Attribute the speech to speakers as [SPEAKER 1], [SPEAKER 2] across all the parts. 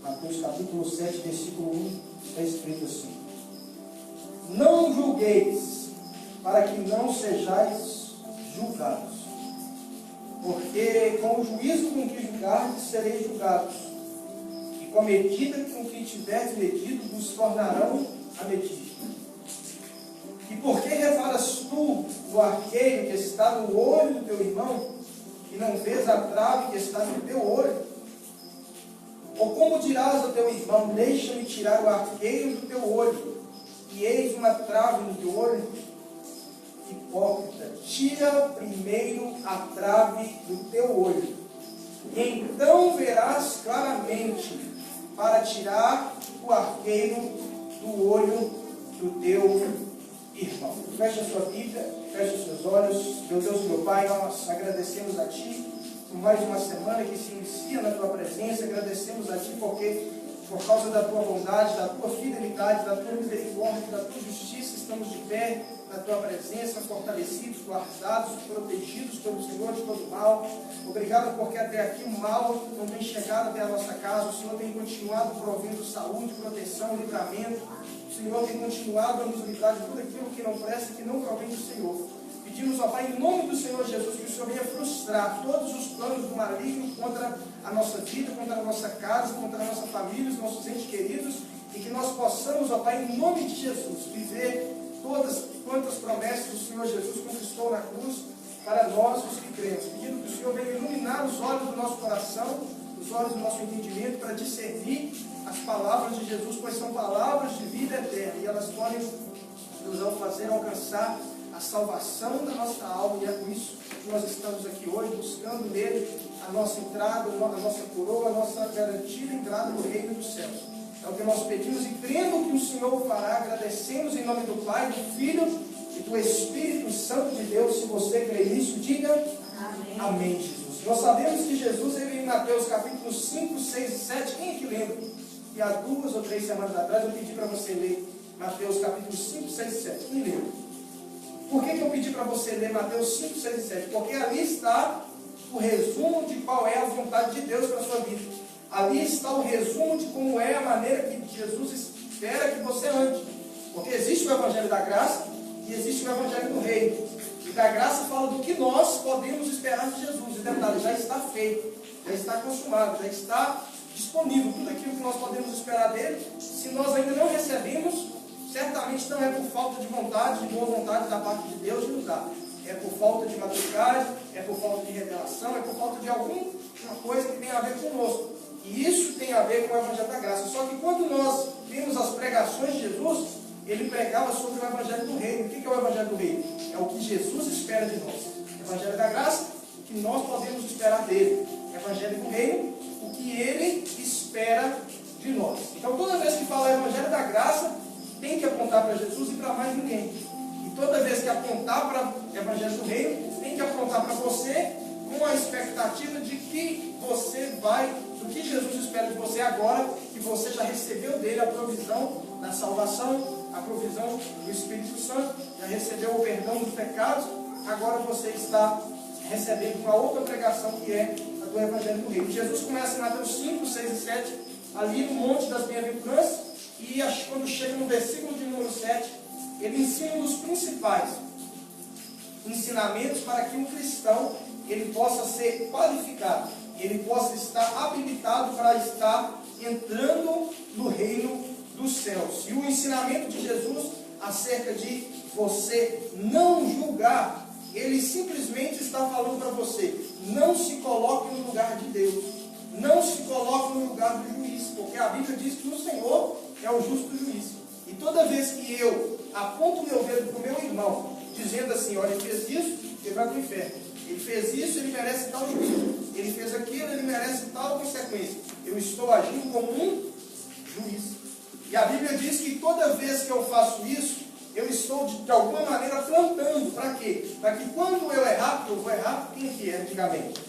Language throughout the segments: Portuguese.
[SPEAKER 1] Mateus capítulo 7, versículo 1, está escrito assim: não julgueis, para que não sejais julgados, porque com o juízo com que julgardes, sereis julgados, e com a medida com que tiverdes medido, vos tornarão a medir. E por que reparas tu no arqueiro que está no olho do teu irmão, e não vês a trave que está no teu olho? Ou como dirás ao teu irmão, deixa-me tirar o arqueiro do teu olho, e eis uma trave no teu olho? Hipócrita, tira primeiro a trave do teu olho, e então verás claramente para tirar o arqueiro do olho do teu irmão. Feche a sua Bíblia, feche os seus olhos. Meu Deus, meu Pai, nós agradecemos a Ti por mais uma semana que se inicia na Tua presença. Agradecemos a Ti porque, por causa da Tua bondade, da Tua fidelidade, da Tua misericórdia, da Tua justiça, estamos de pé na Tua presença, fortalecidos, guardados, protegidos pelo Senhor de todo mal. Obrigado porque até aqui o mal não tem chegado até a nossa casa. O Senhor tem continuado provendo saúde, proteção, livramento. O Senhor tem continuado a nos livrar de tudo aquilo que não presta e que não provém do Senhor. Pedimos, ó Pai, em nome do Senhor Jesus, que o Senhor venha frustrar todos os planos do maligno contra a nossa vida, contra a nossa casa, contra a nossa família, os nossos entes queridos, e que nós possamos, ó Pai, em nome de Jesus, viver todas quantas promessas o Senhor Jesus conquistou na cruz para nós, os que cremos. Pedindo que o Senhor venha iluminar os olhos do nosso coração, os olhos do nosso entendimento, para discernir as palavras de Jesus, pois são palavras de vida eterna, e elas podem nos fazer alcançar a salvação da nossa alma, e é por isso que nós estamos aqui hoje, buscando nele a nossa entrada, a nossa coroa, a nossa garantida entrada no reino dos céus. É o que nós pedimos e crendo que o Senhor fará. Agradecemos em nome do Pai, do Filho e do Espírito Santo de Deus. Se você crê nisso, diga amém. Amém, Jesus. Nós sabemos que Jesus, ele em Mateus capítulo 5, 6 e 7, quem é que lembra? E há 2 ou 3 semanas atrás eu pedi para você ler Mateus capítulo 5, 6 e 7. Quem lembra? Por que eu pedi para você ler Mateus 5, 6 e 7? Porque ali está o resumo de qual é a vontade de Deus para a sua vida. Ali está o resumo de como é a maneira que Jesus espera que você ande. Porque existe o Evangelho da Graça e existe o Evangelho do Reino. E da graça fala do que nós podemos esperar de Jesus. E detalhe, já está feito, já está consumado, já está disponível tudo aquilo que nós podemos esperar dele. Se nós ainda não recebemos, certamente não é por falta de vontade, de boa vontade da parte de Deus de nos dar. É por falta de maturidade, é por falta de revelação, é por falta de alguma coisa que tem a ver conosco. E isso tem a ver com o Evangelho da Graça. Só que quando nós vemos as pregações de Jesus, ele pregava sobre o Evangelho do Reino. O que é o Evangelho do Reino? É o que Jesus espera de nós. O Evangelho da Graça, o que nós podemos esperar dele. O Evangelho do Reino, o que ele espera de nós. Então toda vez que fala Evangelho da Graça, tem que apontar para Jesus e para mais ninguém. E toda vez que apontar para o Evangelho do Reino, tem que apontar para você com a expectativa de que você vai, do que Jesus espera de você agora, que você já recebeu dele a provisão da salvação, a provisão do Espírito Santo, já recebeu o perdão dos pecados, agora você está recebendo uma outra pregação que é a do Evangelho do Reino. Jesus começa em Mateus 5, 6 e 7, ali no Monte das Bem-aventuranças, e quando chega no versículo de número 7, ele ensina um dos principais ensinamentos para que um cristão ele possa ser qualificado, ele possa estar habilitado para estar entrando no reino dos céus. E o ensinamento de Jesus acerca de você não julgar, ele simplesmente está falando para você, não se coloque no lugar de Deus, não se coloque no lugar do juiz, porque a Bíblia diz que o Senhor é o justo juiz. E toda vez que eu aponto meu dedo para o meu irmão, dizendo assim, olha, ele fez isso, ele vai para o inferno. Ele fez isso, ele merece tal juízo. Ele fez aquilo, ele merece tal consequência. Eu estou agindo como um juiz. E a Bíblia diz que toda vez que eu faço isso, eu estou de alguma maneira plantando. Para quê? Para que quando eu errar, porque eu vou errar, quem que é antigamente?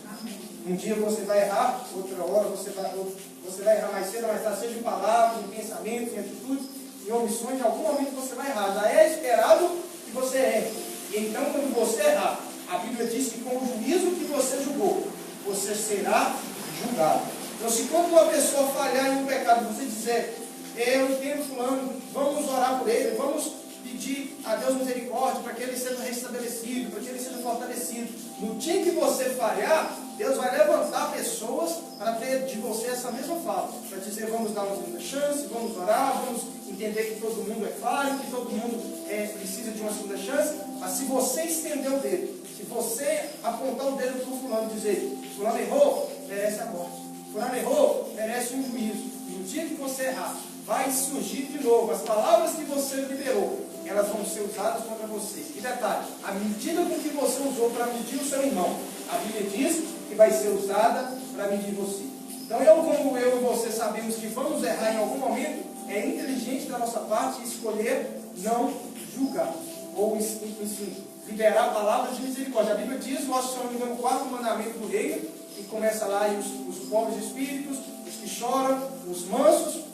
[SPEAKER 1] Um dia você vai errar, outra hora você vai errar mais cedo, mais tarde, seja em palavras, em pensamentos, em atitudes, em omissões, em algum momento você vai errar. Já é esperado que você erre. E então, quando você errar, a Bíblia diz que com o juízo que você julgou, você será julgado. Então, se quando uma pessoa falhar em um pecado, você dizer, eu entendo fulano, vamos orar por ele, vamos pedir a Deus misericórdia para que ele seja restabelecido, para que ele seja fortalecido. No dia que você falhar, Deus vai levantar pessoas para ter de você essa mesma fala, para dizer, vamos dar uma segunda chance, vamos orar, vamos entender que todo mundo é falho, que todo mundo precisa de uma segunda chance. Mas se você estender o dedo, se você apontar o dedo para o fulano e dizer, fulano errou, merece a morte, fulano errou, merece um juízo, e no dia que você errar, vai surgir de novo as palavras que você liberou, elas vão ser usadas contra você. E detalhe, a medida com que você usou para medir o seu irmão, a Bíblia diz que vai ser usada para medir você. Então, como eu e você sabemos que vamos errar em algum momento, é inteligente da nossa parte escolher não julgar, ou enfim, liberar palavras de misericórdia. A Bíblia diz, se não me engano, o 4º mandamento do reino, que começa lá, e os pobres de espíritos, os que choram, os mansos,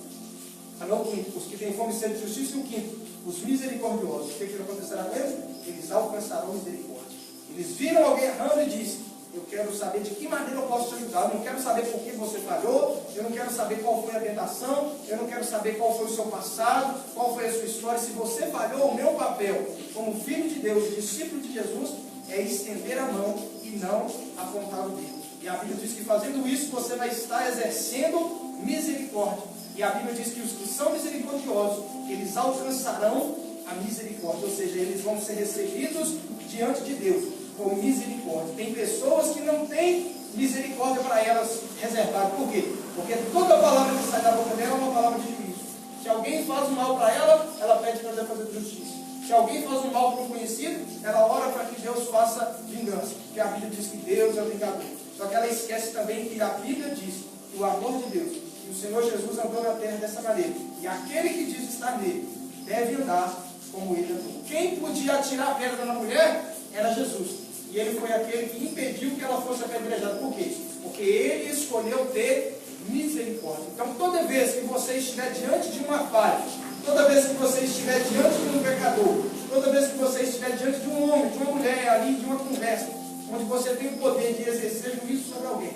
[SPEAKER 1] não o quinto, os que têm fome e sede de justiça, e o quinto, os misericordiosos. O que acontecerá com eles? Eles alcançarão misericórdia. Eles viram alguém errando e disse, eu quero saber de que maneira eu posso te ajudar, eu não quero saber por que você falhou, eu não quero saber qual foi a tentação, eu não quero saber qual foi o seu passado, qual foi a sua história. Se você falhou, o meu papel como filho de Deus, discípulo de Jesus, é estender a mão e não apontar o dedo. E a Bíblia diz que fazendo isso, você vai estar exercendo misericórdia. E a Bíblia diz que os que são misericordiosos, eles alcançarão a misericórdia, ou seja, eles vão ser recebidos diante de Deus com misericórdia. Tem pessoas que não têm misericórdia para elas reservar. Por quê? Porque toda palavra que sai da boca dela é uma palavra de juízo. Se alguém faz um mal para ela, ela pede para Deus fazer justiça. Se alguém faz um mal para um conhecido, ela ora para que Deus faça vingança. Porque a Bíblia diz que Deus é o vingador. Só que ela esquece também que a Bíblia diz que o amor de Deus, que o Senhor Jesus andou na terra dessa maneira. E aquele que diz estar nele, deve andar como ele andou. Quem podia atirar a pedra na mulher era Jesus. E ele foi aquele que impediu que ela fosse apedrejada. Por quê? Porque ele escolheu ter misericórdia. Então, toda vez que você estiver diante de uma falha, toda vez que você estiver diante de um pecador, toda vez que você estiver diante de um homem, de uma mulher ali, de uma conversa, onde você tem o poder de exercer juízo sobre alguém,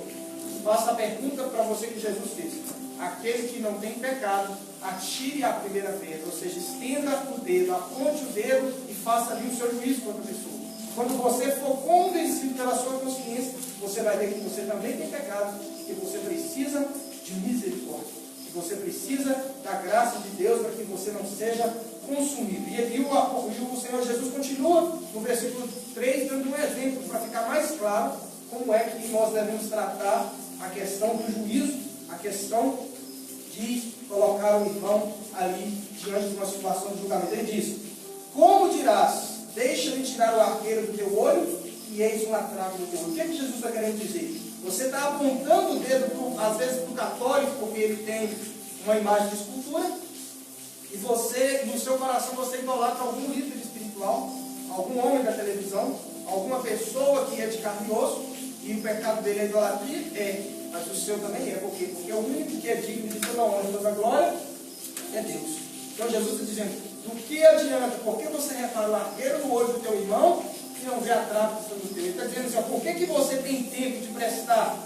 [SPEAKER 1] faça a pergunta para você que Jesus fez. Aquele que não tem pecado, atire a primeira pedra, ou seja, estenda o dedo, aponte o dedo e faça ali o seu juízo contra a pessoa. Quando você for convencido pela sua consciência, você vai ver que você também tem pecado, que você precisa de misericórdia, que você precisa da graça de Deus para que você não seja consumido. E o Senhor Jesus continua no versículo 3, dando um exemplo para ficar mais claro como é que nós devemos tratar a questão do juízo, a questão de colocar o irmão ali diante de uma situação de julgamento. Ele diz, como dirás, deixa-me tirar o arqueiro do teu olho e eis uma trave no teu olho. O que é que Jesus está querendo dizer? Você está apontando o dedo, às vezes, para o católico, porque ele tem uma imagem de escultura, e você, no seu coração, você idolatra algum líder espiritual, algum homem da televisão, alguma pessoa que é de carne e osso, e o pecado dele é idolatria? É, mas o seu também é. Por quê? Porque o único que é digno de toda honra e toda glória é Deus. Então Jesus está dizendo, do que adianta? Por que você repara o arqueiro no olho do teu irmão e não vê a trave do teu? Ele está dizendo assim, por que você tem tempo de prestar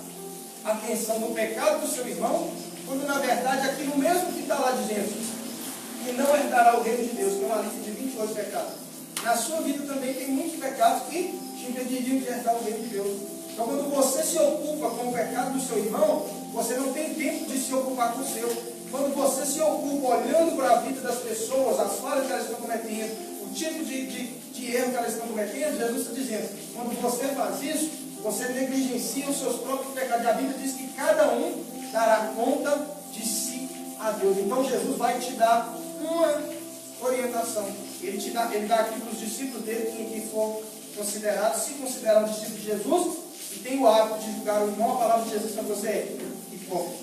[SPEAKER 1] atenção no pecado do seu irmão, quando na verdade aquilo mesmo que está lá dizendo, que não herdará o reino de Deus, que é uma lista de 28 pecados. Na sua vida também tem muitos pecados que te impediriam de herdar o reino de Deus. Então quando você se ocupa com o pecado do seu irmão, você não tem tempo de se ocupar com o seu. Quando você se ocupa olhando para a vida das pessoas, as falhas que elas estão cometendo, o tipo de erro que elas estão cometendo, Jesus está dizendo, quando você faz isso, você negligencia os seus próprios pecados. E a Bíblia diz que cada um dará conta de si a Deus. Então Jesus vai te dar uma orientação. Ele dá aqui para os discípulos dele, quem for considerado, se considerar um discípulo de Jesus, e tem o hábito de julgar o irmão, a palavra de Jesus para você é hipócrita.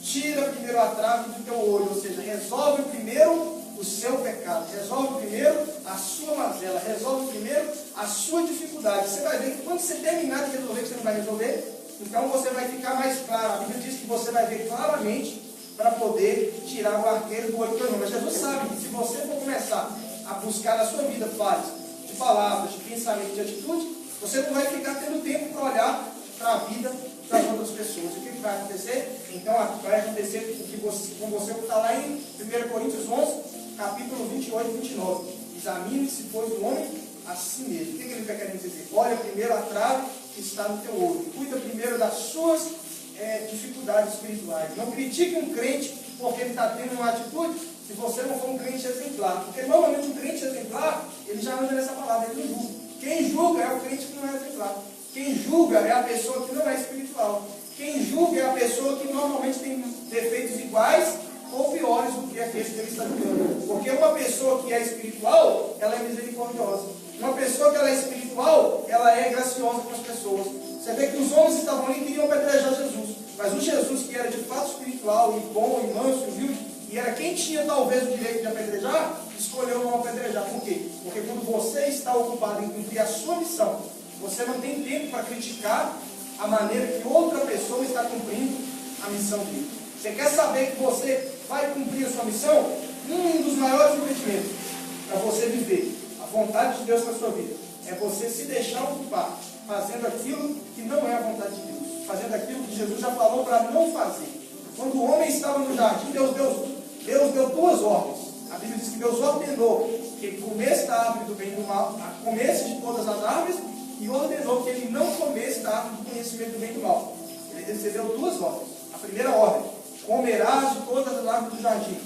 [SPEAKER 1] Tira primeiro a trave do teu olho, ou seja, resolve primeiro o seu pecado, resolve primeiro a sua mazela, resolve primeiro a sua dificuldade. Você vai ver que quando você terminar de resolver, que você não vai resolver, então você vai ficar mais claro. A Bíblia diz que você vai ver claramente para poder tirar o arqueiro do olho do teu irmão. Mas Jesus sabe que se você for começar a buscar na sua vida falhas de palavras, de pensamento, de atitude, você não vai ficar tendo tempo para olhar para a vida das outras pessoas. O que vai acontecer? Então vai acontecer com você que está lá em 1 Coríntios 11, capítulo 28 e 29. Examine-se, pois, o homem a si mesmo. O que ele está querendo dizer? Olha primeiro a trave que está no teu olho. Cuida primeiro das suas dificuldades espirituais. Não critique um crente porque ele está tendo uma atitude se você não for um crente exemplar. Porque normalmente um crente exemplar, ele já anda nessa palavra, ele não julga. Quem julga é o crente que não é exemplar. Quem julga é a pessoa que não é espiritual. Quem julga é a pessoa que normalmente tem defeitos iguais ou piores do que aqueles que ele está julgando. Porque uma pessoa que é espiritual, ela é misericordiosa. Uma pessoa que ela é espiritual, ela é graciosa com as pessoas. Você vê que os homens estavam ali e queriam apedrejar Jesus. Mas o Jesus que era de fato espiritual, e bom, e manso, e humilde, e era quem tinha talvez o direito de apedrejar, escolheu não apedrejar. Por quê? Porque quando você está ocupado em cumprir a sua missão, você não tem tempo para criticar a maneira que outra pessoa está cumprindo a missão dele. Você quer saber que você vai cumprir a sua missão? Um dos maiores impedimentos para você viver a vontade de Deus para a sua vida é você se deixar ocupar fazendo aquilo que não é a vontade de Deus, fazendo aquilo que Jesus já falou para não fazer. Quando o homem estava no jardim, Deus deu duas ordens. A Bíblia diz que Deus ordenou que ele comesse da árvore do bem e do mal, comesse de todas as árvores, e ordenou que ele não comesse da árvore do conhecimento do bem e do mal. Ele recebeu duas ordens. A primeira ordem: comerás de todas as árvores do jardim,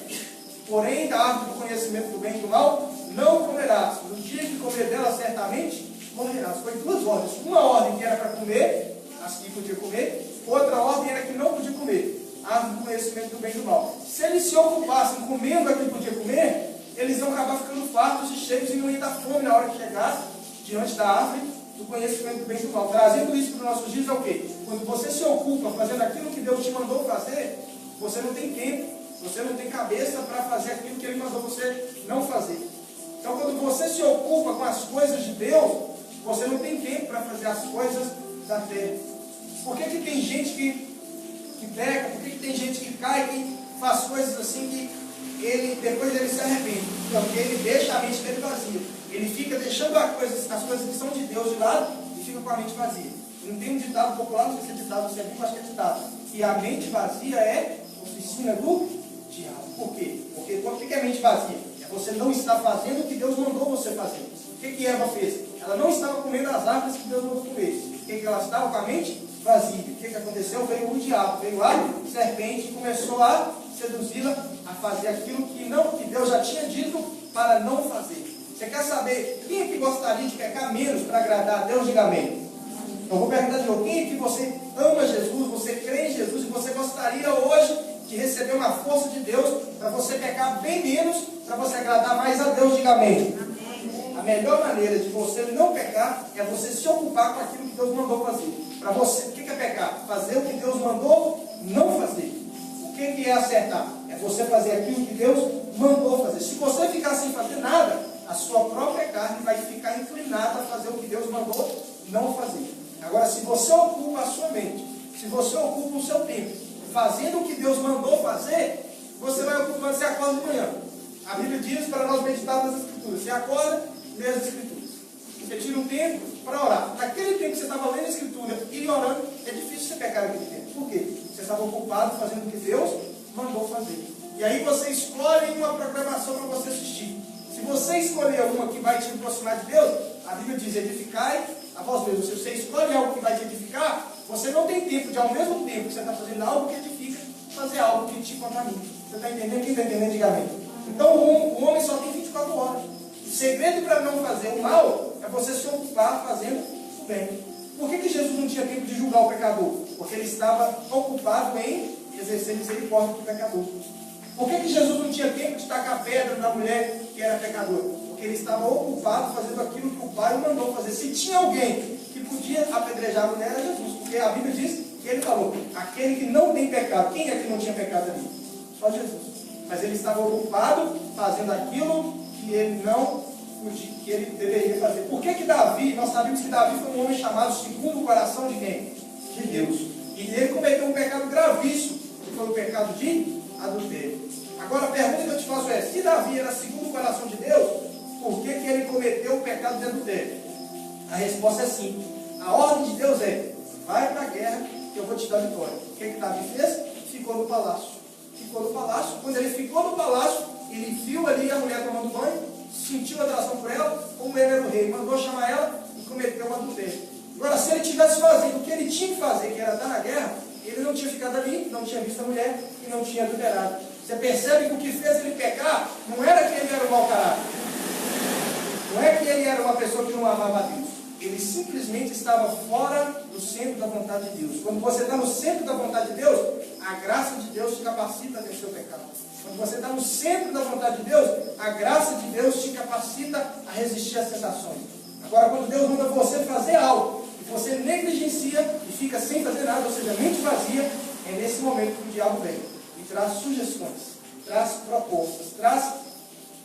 [SPEAKER 1] porém da árvore do conhecimento do bem e do mal não comerás. No dia que comer dela, certamente morrerás. Foi duas ordens. Uma ordem que era para comer, as que podia comer. Outra ordem era que não podia comer, a árvore do conhecimento do bem e do mal. Se eles se ocupassem comendo aquilo que podia comer, eles iam acabar ficando fartos e cheios e não iam dar fome na hora que chegasse diante da árvore do conhecimento do bem e do mal. Trazendo isso para os nossos dias é o quê? Quando você se ocupa fazendo aquilo que Deus te mandou fazer, você não tem tempo, você não tem cabeça para fazer aquilo que Ele mandou você não fazer. Então, quando você se ocupa com as coisas de Deus, você não tem tempo para fazer as coisas da terra. Por que tem gente que peca? Por que tem gente que cai, que faz coisas assim que depois ele se arrepende? Porque ele deixa a mente dele vazia. Ele fica deixando as coisas que são de Deus de lado e fica com a mente vazia. Não tem um ditado popular, não sei se é ditado, se é bíblico, acho que é ditado, que a mente vazia é oficina do diabo. Por quê? Porque o que é mente vazia? É você não estar fazendo o que Deus mandou você fazer. O que Eva fez? Ela não estava comendo as árvores que Deus mandou comer. O que ela estava com a mente vazia? O que aconteceu? Veio o diabo, veio a serpente e começou a seduzi-la a fazer aquilo que Deus já tinha dito para não fazer. Você quer saber quem é que gostaria de pecar menos para agradar a Deus? Diga amém. Eu vou perguntar de novo: quem é que você ama Jesus, você crê em Jesus e você gostaria hoje de receber uma força de Deus para você pecar bem menos, para você agradar mais a Deus? Diga amém. A melhor maneira de você não pecar é você se ocupar com aquilo que Deus mandou fazer. Para você, o que é pecar? Fazer o que Deus mandou não fazer. O que é acertar? É você fazer aquilo que Deus mandou fazer. Se você ficar sem fazer nada, a sua própria carne vai ficar inclinada a fazer o que Deus mandou não fazer. Agora, se você ocupa a sua mente, se você ocupa o seu tempo fazendo o que Deus mandou fazer, você vai ocupando, você acorda de manhã. A Bíblia diz para nós meditarmos nas Escrituras. Você acorda, lê as Escrituras. Você tira um tempo para orar. Naquele tempo que você estava lendo a Escritura e orando, é difícil você pecar naquele tempo. Por quê? Você estava ocupado fazendo o que Deus mandou fazer. E aí você escolhe uma programação para você assistir. Se você escolher uma que vai te aproximar de Deus, a Bíblia diz: edificai a vós mesmos. Se você escolhe algo que vai te edificar, você não tem tempo de, ao mesmo tempo que você está fazendo algo que edifica, fazer algo que te contamina. Você está entendendo? Quem está entendendo? Diga amém. Então o homem só tem 24 horas. O segredo para não fazer o mal é você se ocupar fazendo o bem. Por que Jesus não tinha tempo de julgar o pecador? Porque ele estava ocupado em exercer misericórdia do pecador. Por que Jesus não tinha tempo de tacar pedra na mulher que era pecadora? Porque ele estava ocupado fazendo aquilo que o Pai o mandou fazer. Se tinha alguém que podia apedrejar a mulher, era Jesus. Porque a Bíblia diz que ele falou: aquele que não tem pecado. Quem é que não tinha pecado ali? Só Jesus. Mas ele estava ocupado fazendo aquilo que ele não podia, que ele deveria fazer. Por que Davi, nós sabemos que Davi foi um homem chamado segundo o coração de quem? De Deus. E ele cometeu um pecado gravíssimo, que foi o pecado de adultério. Agora a pergunta que eu te faço é: se Davi era segundo o coração de Deus, por que ele cometeu o pecado de adultério? A resposta é sim. A ordem de Deus é: vai para a guerra que eu vou te dar vitória. O que Davi fez? Ficou no palácio. Ficou no palácio. Quando ele ficou no palácio, ele viu ali a mulher tomando banho, sentiu atração por ela, como ele era o rei, mandou chamar ela e cometeu um adultério. Agora, se ele tivesse fazendo o que ele tinha que fazer, que era estar na guerra, ele não tinha ficado ali, não tinha visto a mulher e não tinha adulterado. Você percebe que o que fez ele pecar não era que ele era um mau caráter. Não é que ele era uma pessoa que não amava a Deus. Ele simplesmente estava fora do centro da vontade de Deus. Quando você está no centro da vontade de Deus, a graça de Deus te capacita a vencer o pecado. Quando você está no centro da vontade de Deus, a graça de Deus te capacita a resistir às tentações. Agora, quando Deus manda você fazer algo, e você negligencia e fica sem fazer nada, ou seja, mente vazia, é nesse momento que o diabo vem e traz sugestões, traz propostas, traz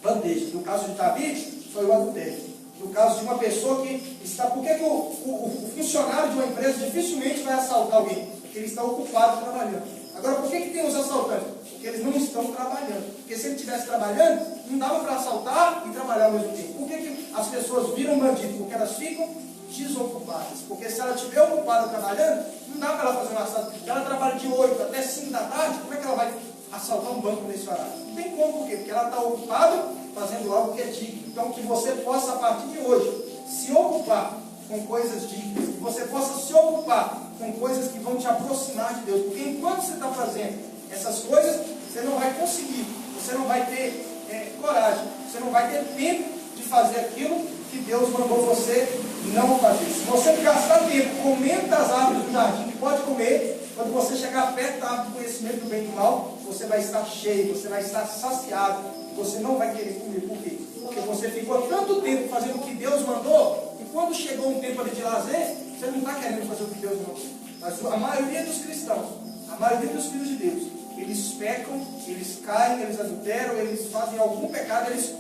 [SPEAKER 1] bandejas. No caso de Davi, foi o adultério. No caso de uma pessoa que está... Por que o funcionário de uma empresa dificilmente vai assaltar alguém? Porque ele está ocupado trabalhando. Agora, por que tem os assaltantes? Porque eles não estão trabalhando. Porque se ele estivesse trabalhando, não dava para assaltar e trabalhar ao mesmo tempo. Por que as pessoas viram bandido? Porque elas ficam desocupadas. Porque se ela estiver ocupada trabalhando, não dá para ela fazer um assalto. Se ela trabalha de 8 até 5 da tarde, como é que ela vai assaltar um banco nesse horário? Não tem como, por quê? Porque ela está ocupada fazendo algo que é digno. Então, que você possa, a partir de hoje, se ocupar com coisas dignas, que você possa se ocupar com coisas que vão te aproximar de Deus, porque enquanto você está fazendo essas coisas, você não vai conseguir, você não vai ter coragem, você não vai ter tempo de fazer aquilo que Deus mandou você não fazer. Se você gastar tempo comendo das árvores do jardim, que pode comer, quando você chegar perto da árvore do conhecimento do bem e do mal, você vai estar cheio, você vai estar saciado, você não vai querer comer. Por quê? Porque você ficou tanto tempo fazendo o que Deus mandou, e quando chegou um tempo ali de lazer, você não está querendo fazer o que Deus mandou. Mas a maioria dos cristãos, a maioria dos filhos de Deus, eles pecam, eles caem, eles adulteram, eles fazem algum pecado, eles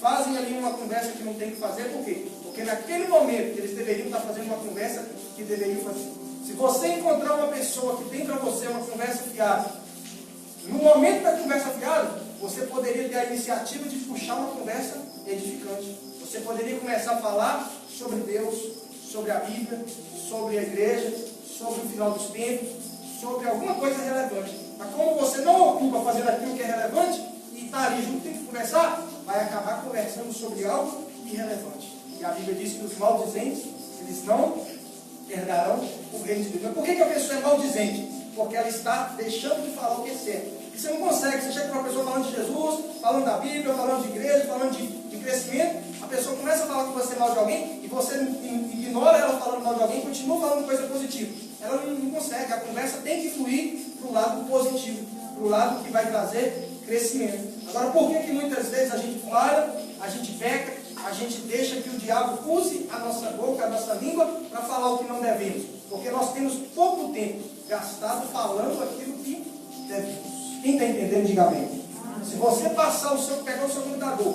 [SPEAKER 1] fazem ali uma conversa que não tem que fazer. Por quê? Porque naquele momento eles deveriam estar fazendo uma conversa que deveriam fazer. Se você encontrar uma pessoa que tem para você uma conversa fiada, no momento da conversa fiada, você poderia ter a iniciativa de puxar uma conversa edificante. Você poderia começar a falar sobre Deus, sobre a Bíblia, sobre a igreja, sobre o final dos tempos, sobre alguma coisa relevante. Mas como você não ocupa fazendo aquilo que é relevante, e está ali junto, tem que conversar, vai acabar conversando sobre algo irrelevante. E a Bíblia diz que os maldizentes, eles não herdarão o reino de Deus. Mas por que a pessoa é maldizente? Porque ela está deixando de falar o que é certo. E você não consegue, você chega para uma pessoa falando de Jesus, falando da Bíblia, falando de igreja, falando de crescimento, a pessoa começa a falar com você mal de alguém, e você ignora ela falando mal de alguém, continua falando coisa positiva. Ela não consegue, a conversa tem que fluir para o lado positivo, para o lado que vai trazer crescimento. Agora, por que muitas vezes a gente falha, a gente peca, a gente deixa que o diabo use a nossa boca, a nossa língua, para falar o que não devemos? Porque nós temos pouco tempo gastado falando aquilo que devemos. Quem está entendendo, diga amém. Se você pegar o seu computador,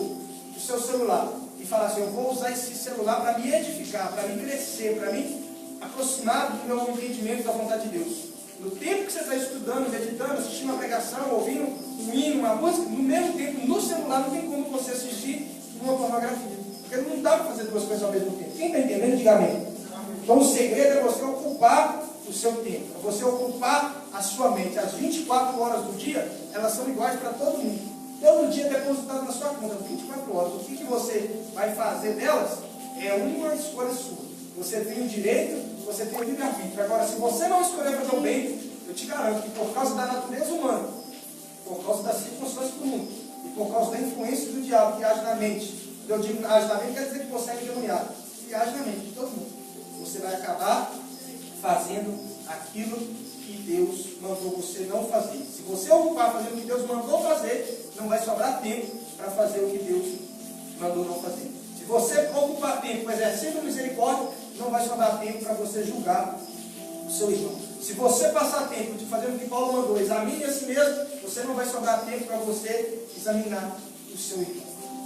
[SPEAKER 1] o seu celular, e falar assim, eu vou usar esse celular para me edificar, para me crescer, para me aproximar do meu entendimento da vontade de Deus. No tempo que você está estudando, meditando, assistindo uma pregação, ouvindo um hino, uma música, no mesmo tempo, no celular, não tem como você assistir uma pornografia. Porque não dá para fazer duas coisas ao mesmo tempo. Quem está entendendo, diga amém. Então o segredo é você ocupar o seu tempo, é você ocupar a sua mente. As 24 horas do dia, elas são iguais para todo mundo. Todo dia é depositado na sua conta, 24 horas. O que você vai fazer delas é uma escolha sua. Você tem o direito, você tem o livre-arbítrio. Agora, se você não escolher fazer o bem, eu te garanto que por causa da natureza humana, por causa das circunstâncias do mundo, e por causa da influência do diabo que age na mente, eu digo age na mente, quer dizer que você é endemoniado. E age na mente de todo mundo. Você vai acabar fazendo aquilo que Deus mandou você não fazer. Se você ocupar fazendo o que Deus mandou fazer, não vai sobrar tempo para fazer o que Deus mandou não fazer. Se você ocupar tempo exercendo misericórdia, não vai sobrar tempo para você julgar o seu irmão. Se você passar tempo de fazer o que Paulo mandou, examine a si mesmo, você não vai sobrar tempo para você examinar o seu irmão.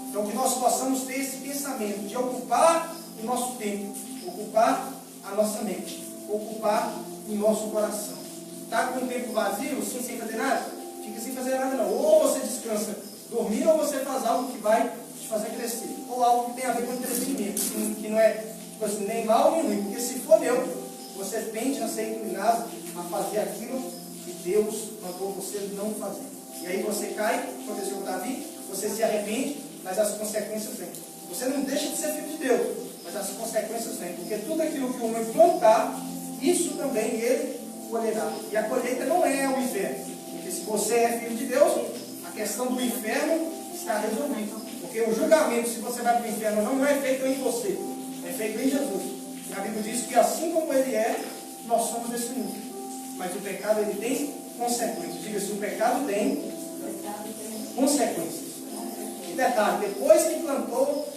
[SPEAKER 1] Então que nós possamos ter esse pensamento de ocupar o nosso tempo, ocupar a nossa mente, ocupar o nosso coração. Está com o tempo vazio, assim, sem fazer nada? Fica sem fazer nada não. Ou você descansa dormir, ou você faz algo que vai te fazer crescer. Ou algo que tem a ver com entretenimento, que não é tipo assim, nem mal nem ruim. Porque se for neutro, você tende a ser inclinado a fazer aquilo que Deus mandou você não fazer. E aí você cai, aconteceu com Davi, você se arrepende, mas as consequências vêm. Você não deixa de ser filho de Deus, mas as consequências vêm. Porque tudo aquilo que o homem plantar, isso também ele colherá. E a colheita não é o inferno. Porque se você é filho de Deus, a questão do inferno está resolvida. Porque o julgamento, se você vai para o inferno ou não é feito em você, é feito em Jesus. E a Bíblia diz que assim como ele é, nós somos desse mundo. Mas o pecado ele tem consequências. Diga-se, o pecado tem consequências. E detalhe, depois que plantou,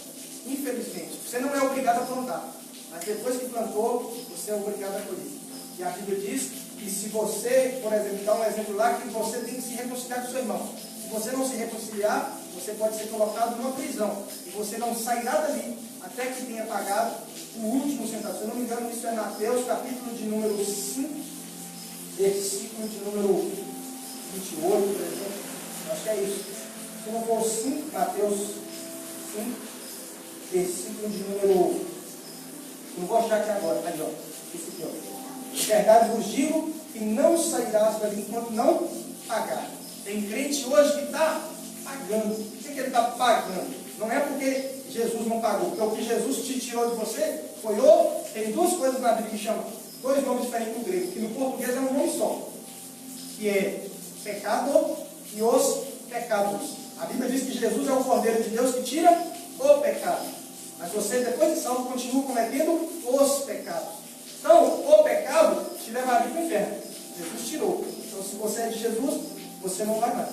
[SPEAKER 1] infelizmente, você não é obrigado a plantar. Mas depois que plantou, você é obrigado a colher. E a Bíblia diz que se você, por exemplo, dá um exemplo lá, que você tem que se reconciliar com seu irmão. Se você não se reconciliar, você pode ser colocado numa prisão. E você não sairá dali até que tenha pagado o último centavo. Se eu não me engano, isso é Mateus, capítulo de número 5, versículo de número 28, por exemplo. Acho que é isso. Se não for 5, Mateus 5, versículo de número... Não vou achar aqui agora. Ali, ó. Esse aqui, ó. De verdade vos digo que não sairás dali enquanto não pagar. Tem crente hoje que está pagando. O que ele está pagando? Não é porque Jesus não pagou, porque o que Jesus te tirou de você foi o... Tem duas coisas na Bíblia que chamam, dois nomes diferentes no grego, que no português é um nome só, que é pecado e os pecados. A Bíblia diz que Jesus é o Cordeiro de Deus que tira o pecado. Mas você, depois de salvo, continua cometendo os pecados. Então, o pecado te levaria para o inferno. Jesus tirou. Então, se você é de Jesus, você não vai mais.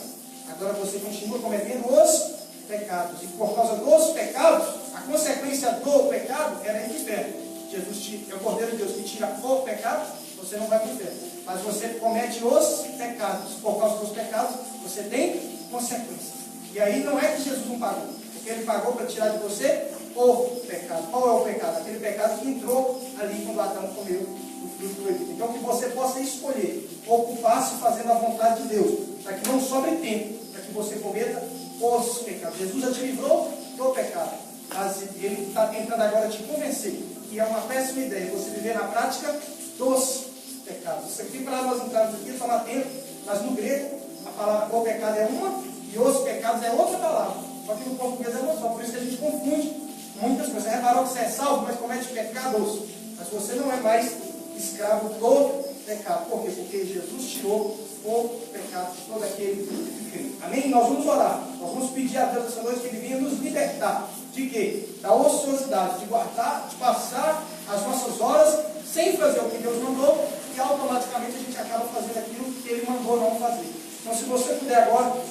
[SPEAKER 1] Agora você continua cometendo os pecados. E por causa dos pecados, a consequência do pecado era ir para o inferno. Jesus é o Cordeiro de Deus que tira o pecado, você não vai para o inferno. Mas você comete os pecados. Por causa dos pecados, você tem consequências. E aí não é que Jesus não pagou. Porque ele pagou para tirar de você o pecado. Qual é o pecado? Aquele pecado que entrou ali quando Adão comeu o fruto do proibido. Então que você possa escolher ocupar-se fazendo a vontade de Deus, para que não sobre tempo, para que você cometa os pecados. Jesus já te livrou do pecado, mas ele está tentando agora te convencer que é uma péssima ideia você viver na prática dos pecados. Isso aqui, para nós entrarmos aqui, estamos atentos, mas no grego a palavra o pecado é uma e os pecados é outra palavra. Só que no português é uma só, por isso que a gente confunde muitas coisas. Você reparou que você é salvo, mas comete pecados. Mas você não é mais escravo do pecado. Por quê? Porque Jesus tirou o pecado de todo aquele que crê. Amém? Nós vamos orar. Nós vamos pedir a Deus essa noite que Ele venha nos libertar. De quê? Da ociosidade, de guardar, de passar as nossas horas sem fazer o que Deus mandou e automaticamente a gente acaba fazendo aquilo que Ele mandou não fazer. Então, se você puder agora,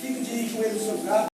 [SPEAKER 1] fique de joelho no seu lugar.